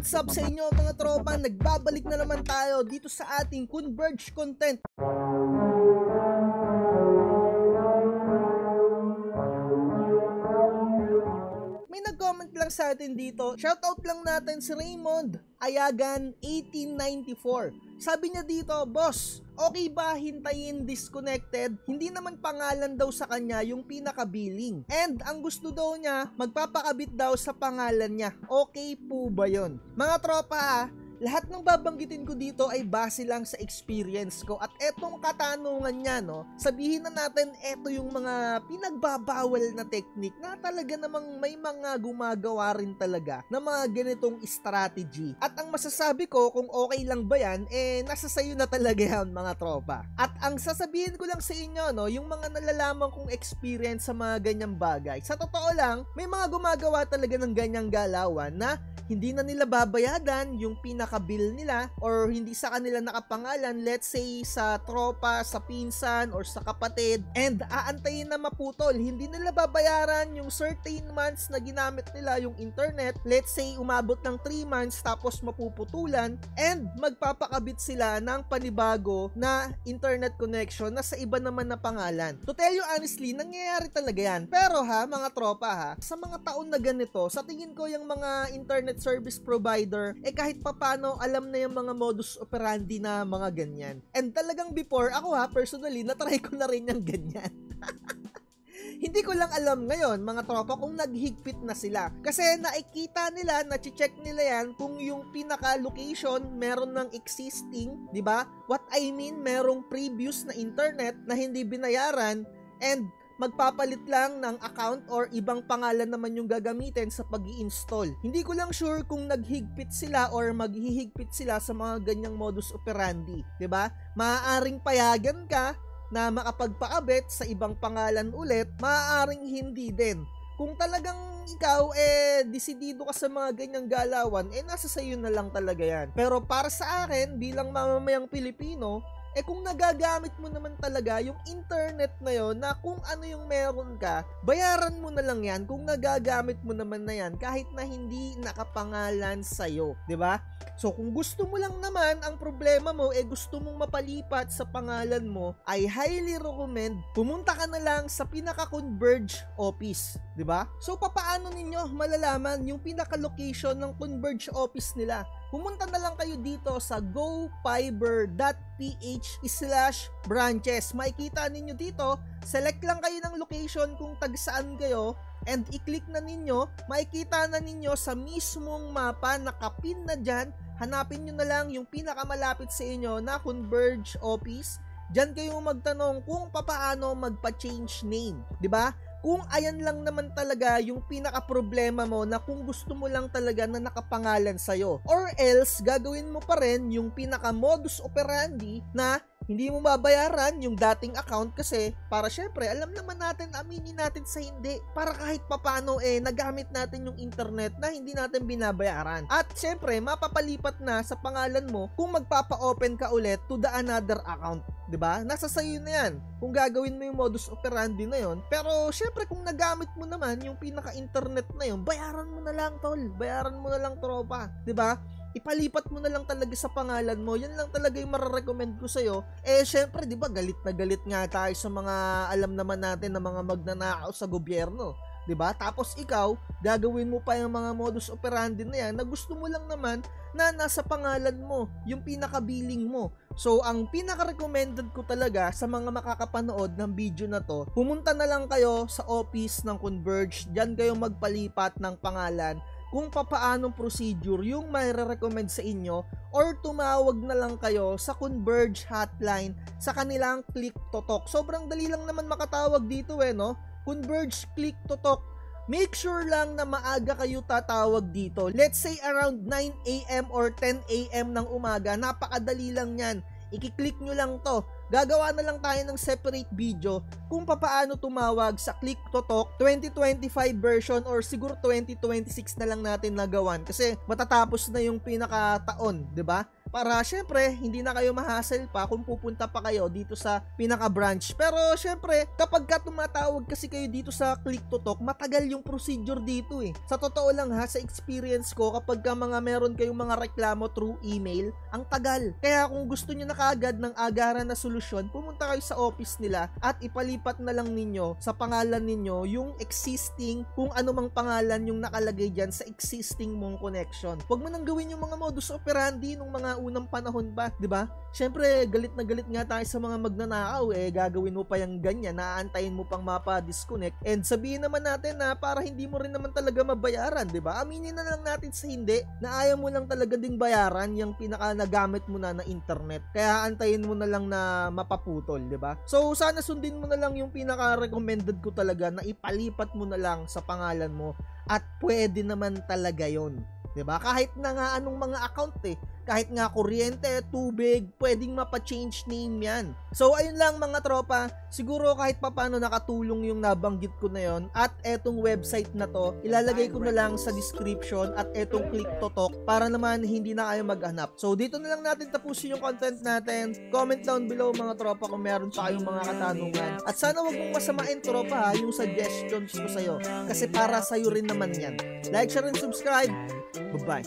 What's up sa inyo mga tropa? Nagbabalik na naman tayo dito sa ating Converge content. May nag-comment lang sa atin dito. Shoutout lang natin si Raymond Ayagan 1894. Sabi niya dito, boss, okay ba hintayin disconnected? Hindi naman pangalan daw sa kanya yung pinaka-billing. And ang gusto daw niya, magpapakabit daw sa pangalan niya. Okay po ba yun? Mga tropa, lahat ng babanggitin ko dito ay base lang sa experience ko. At etong katanungan niya, no, sabihin na natin eto yung mga pinagbabawal na technique na talaga namang may mga gumagawa rin talaga na mga ganitong strategy. At ang masasabi ko kung okay lang ba yan, nasa sayo na talaga yan mga tropa. At ang sasabihin ko lang sa inyo, no, yung mga nalalaman kong experience sa mga ganyang bagay. Sa totoo lang, may mga gumagawa talaga ng ganyang galawan na hindi na nila babayadan yung pinaka-bill nila or hindi sa kanila nakapangalan, let's say sa tropa, sa pinsan, or sa kapatid, and aantayin na maputol. Hindi nila babayaran yung certain months na ginamit nila yung internet, let's say umabot ng 3 months tapos mapuputulan, and magpapakabit sila ng panibago na internet connection na sa iba naman na pangalan. To tell you honestly, nangyayari talaga yan. Pero mga tropa sa mga taon na ganito, sa tingin ko yung mga internet service provider, kahit papano alam na yung mga modus operandi na mga ganyan. And talagang before, ako personally, natry ko na rin yung ganyan. Hindi ko lang alam ngayon, mga tropa, kung naghigpit na sila. Kasi nakikita nila, na-check nila yan kung yung pinaka-location meron ng existing, di ba? What I mean, merong previous na internet na hindi binayaran and magpapalit lang ng account or ibang pangalan naman yung gagamitin sa pag-i-install. Hindi ko lang sure kung naghigpit sila or maghihigpit sila sa mga ganyang modus operandi, 'di ba? Maaaring payagan ka na makapagpakabit sa ibang pangalan ulit, maaaring hindi din. Kung talagang ikaw desidido ka sa mga ganyang galawan, nasa sayo na lang talaga yan. Pero para sa akin, bilang mamamayang Pilipino, kung nagagamit mo naman talaga yung internet na yon na kung ano yung meron ka, bayaran mo na lang yan kung nagagamit mo naman na yan kahit na hindi nakapangalan sa'yo, di ba? So kung gusto mo lang naman, ang problema mo gusto mong mapalipat sa pangalan mo, I highly recommend pumunta ka na lang sa pinaka-Converge office, di ba? So papaano ninyo malalaman yung pinaka-location ng Converge office nila? Pumunta na lang kayo dito sa gofiber.ph/branches. Makikita ninyo dito, select lang kayo ng location kung tagsaan kayo and i-click na ninyo, makikita na ninyo sa mismong mapa, nakapin na dyan, hanapin nyo na lang yung pinakamalapit sa inyo na Converge office. Diyan kayo magtanong kung papaano magpa-change name, di ba? Kung ayan lang naman talaga yung pinaka-problema mo na kung gusto mo lang talaga na nakapangalan sa'yo. Or else, gagawin mo pa rin yung pinaka-modus operandi na hindi mo babayaran yung dating account kasi para syempre, alam naman natin, aminin natin sa hindi. Para kahit papano nagamit natin yung internet na hindi natin binabayaran. At syempre, mapapalipat na sa pangalan mo kung magpapa-open ka ulit to the another account. Diba? Nasa sayo na yan kung gagawin mo yung modus operandi na yon. Pero syempre kung nagamit mo naman yung pinaka-internet na yon, bayaran mo na lang tol, bayaran mo na lang tropa, diba? Ipalipat mo na lang talaga sa pangalan mo. Yan lang talaga yung mararecommend ko sa'yo. Syempre, di ba, galit na galit nga tayo sa mga alam naman natin na mga magnanakaw sa gobyerno. Diba? Tapos ikaw, gagawin mo pa yung mga modus operandi na yan na gusto mo lang naman na nasa pangalan mo, yung pinaka-billing mo. So, ang pinaka-recommended ko talaga sa mga makakapanood ng video na to, pumunta na lang kayo sa office ng Converge, diyan kayo magpalipat ng pangalan, kung papaanong procedure yung may re-recommend sa inyo, or tumawag na lang kayo sa Converge hotline sa kanilang Click to Talk. Sobrang dali lang naman makatawag dito no? Converge Click to Talk. Make sure lang na maaga kayo tatawag dito. Let's say around 9 AM or 10 AM ng umaga. Napakadali lang yan. I-click nyo lang to. Gagawa na lang tayo ng separate video kung papaano tumawag sa Click to Talk 2025 version or siguro 2026 na lang natin nagawan kasi matatapos na yung pinaka-taon, 'di ba? para syempre hindi na kayo ma-hassle pa kung pupunta pa kayo dito sa pinaka-branch. Pero syempre, kapag ka tumatawag kasi kayo dito sa Click to Talk, matagal yung procedure dito eh. Sa totoo lang ha, sa experience ko, kapag ka meron kayong mga reklamo through email, ang tagal. Kaya kung gusto nyo na kaagad ng agaran na solusyon, pumunta kayo sa office nila at ipalipat na lang ninyo sa pangalan ninyo yung existing, kung ano mang pangalan yung nakalagay dyan sa existing mong connection. Huwag mo nang gawin yung mga modus operandi nung mga unang panahon ba, di ba? Syempre, galit na galit nga tayo sa mga magnanakaw eh, gagawin mo pa yung ganyan, naaantayin mo pang mapa-disconnect, and sabihin naman natin na para hindi mo rin naman talaga mabayaran, di ba? Aminin na lang natin sa hindi, na ayaw mo lang talaga ding bayaran yung pinaka nagamit mo na internet, kaya antayin mo na lang na mapaputol, di ba? So, sana sundin mo na lang yung pinaka recommended ko talaga, na ipalipat mo na lang sa pangalan mo, at pwede naman talaga yon, diba? Kahit na nga anong mga account eh, kahit nga kuryente, tubig, pwedeng mapa-change name yan. So ayun lang mga tropa, siguro kahit papano nakatulong yung nabanggit ko na yon, at etong website na to, ilalagay ko na lang sa description, at etong Click to Talk, para naman hindi na kayo maghanap. So dito na lang natin tapusin yung content natin. Comment down below mga tropa kung meron pa kayong mga katanungan, at sana wag mong masamain tropa ha, yung suggestions ko sa'yo, kasi para sa'yo rin naman yan. Like, share, and subscribe. Bye-bye.